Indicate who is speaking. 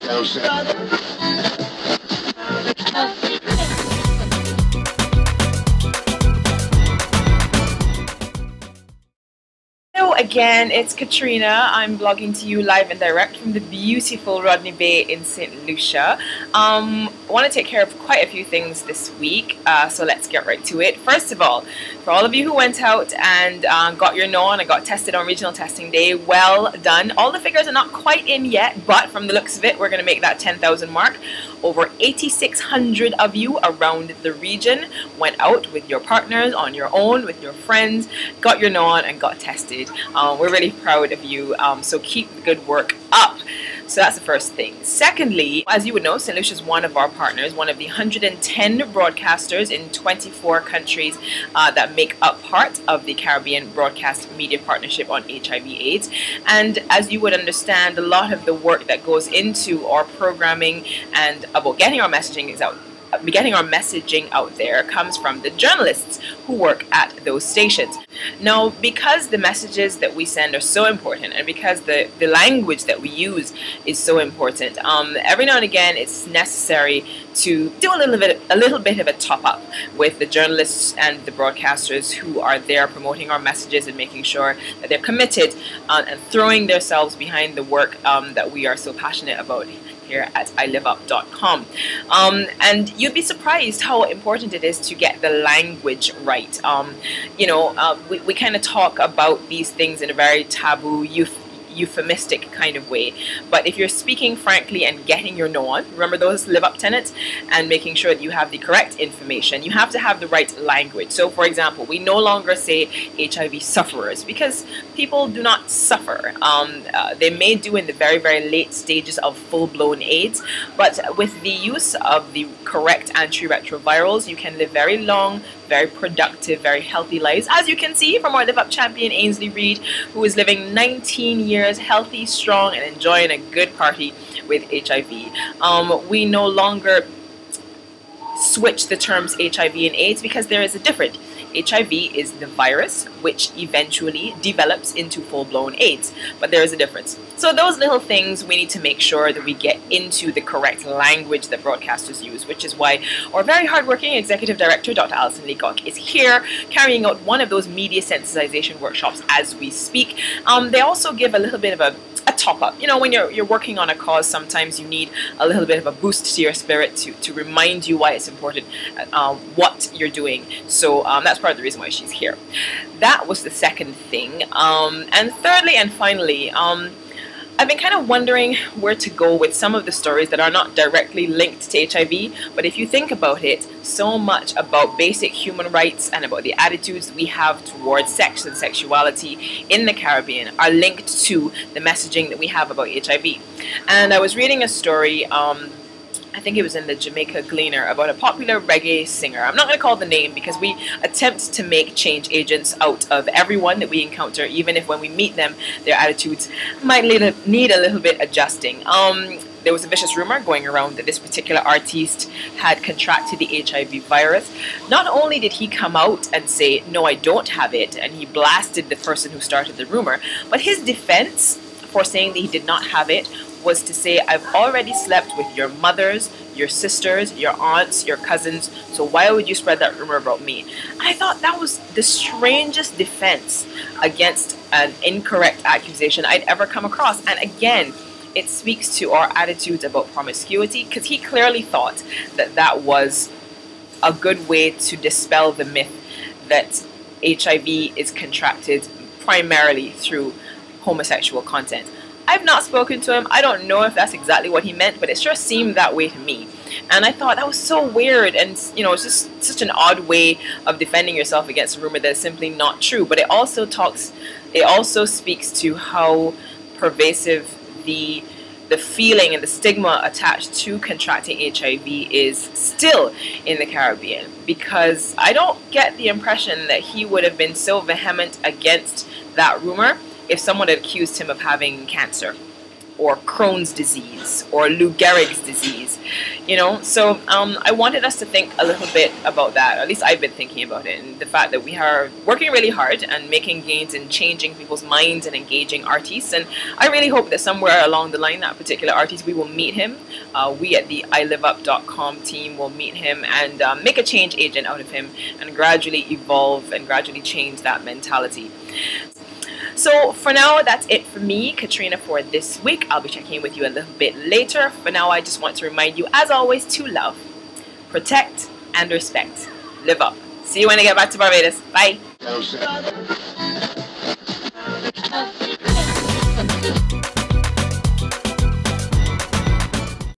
Speaker 1: Hello again, it's Katrina. I'm blogging to you live and direct from the beautiful Rodney Bay in St. Lucia. I want to take care of quite a few things this week, so let's get right to it. First of all, for all of you who went out and got your known and got tested on regional testing day, well done. All the figures are not quite in yet, but from the looks of it, we're going to make that 10,000 mark. Over 8,600 of you around the region went out with your partners, on your own, with your friends, got your known and got tested. We're really proud of you, so keep the good work up. So that's the first thing. Secondly, as you would know, St. Lucia is one of our partners, one of the 110 broadcasters in 24 countries that make up part of the Caribbean Broadcast Media Partnership on HIV/AIDS. And as you would understand, a lot of the work that goes into our programming and about getting our messaging out there comes from the journalists who work at those stations. Now, because the messages that we send are so important and because the language that we use is so important, every now and again it's necessary to do a little bit of a top-up with the journalists and the broadcasters who are there promoting our messages and making sure that they're committed and throwing themselves behind the work that we are so passionate about here at iliveup.com. And you'd be surprised how important it is to get the language right. We kind of talk about these things in a very taboo, euphemistic kind of way, but if you're speaking frankly and getting your know on, remember those live up tenets, and making sure that you have the correct information, you have to have the right language. So for example, we no longer say HIV sufferers because people do not suffer. They may do in the very, very late stages of full-blown AIDS, but with the use of the correct antiretrovirals, you can live very long, very productive, very healthy lives, as you can see from our Live Up champion Ainsley Reid, who is living 19 years healthy, strong, and enjoying a good party with HIV. We no longer switch the terms HIV and AIDS because there is a difference. HIV is the virus which eventually develops into full-blown AIDS, but there is a difference. So those little things we need to make sure that we get into the correct language that broadcasters use, which is why our very hardworking Executive Director, Dr. Alison Leacock, is here carrying out one of those media sensitization workshops as we speak. They also give a little bit of a top-up. You know, when you're working on a cause, sometimes you need a little bit of a boost to your spirit to remind you why it's important, what you're doing. So that's part of the reason why she's here. That was the second thing. And thirdly and finally, I've been kind of wondering where to go with some of the stories that are not directly linked to HIV, but if you think about it, so much about basic human rights and about the attitudes we have towards sex and sexuality in the Caribbean are linked to the messaging that we have about HIV. And I was reading a story, I think it was in the Jamaican Gleaner, about a popular reggae singer. I'm not going to call the name because we attempt to make change agents out of everyone that we encounter, even if when we meet them, their attitudes might need a little bit adjusting. There was a vicious rumor going around that this particular artiste had contracted the HIV virus. Not only did he come out and say, "No, I don't have it," and he blasted the person who started the rumor, but his defense for saying that he did not have it was to say, "I've already slept with your mothers, your sisters, your aunts, your cousins, so why would you spread that rumor about me?" And I thought that was the strangest defense against an incorrect accusation I'd ever come across. And again, it speaks to our attitudes about promiscuity, because he clearly thought that that was a good way to dispel the myth that HIV is contracted primarily through homosexual content. I've not spoken to him. I don't know if that's exactly what he meant, but it sure seemed that way to me. And I thought that was so weird, and you know, it's just such an odd way of defending yourself against a rumor that is simply not true. But it also speaks to how pervasive the feeling and the stigma attached to contracting HIV is still in the Caribbean, because I don't get the impression that he would have been so vehement against that rumor if someone had accused him of having cancer. or Crohn's disease or Lou Gehrig's disease, you know. So I wanted us to think a little bit about that. At least I've been thinking about it, and the fact that we are working really hard and making gains in changing people's minds and engaging artists. And I really hope that somewhere along the line, that particular artist, we will meet him. We at the iliveup.com team will meet him and make a change agent out of him, and gradually evolve and gradually change that mentality. So for now, that's it for me, Katrina, for this week. I'll be checking in with you a little bit later. For now, I just want to remind you, as always, to love, protect, and respect. Live up. See you when I get back to Barbados. Bye.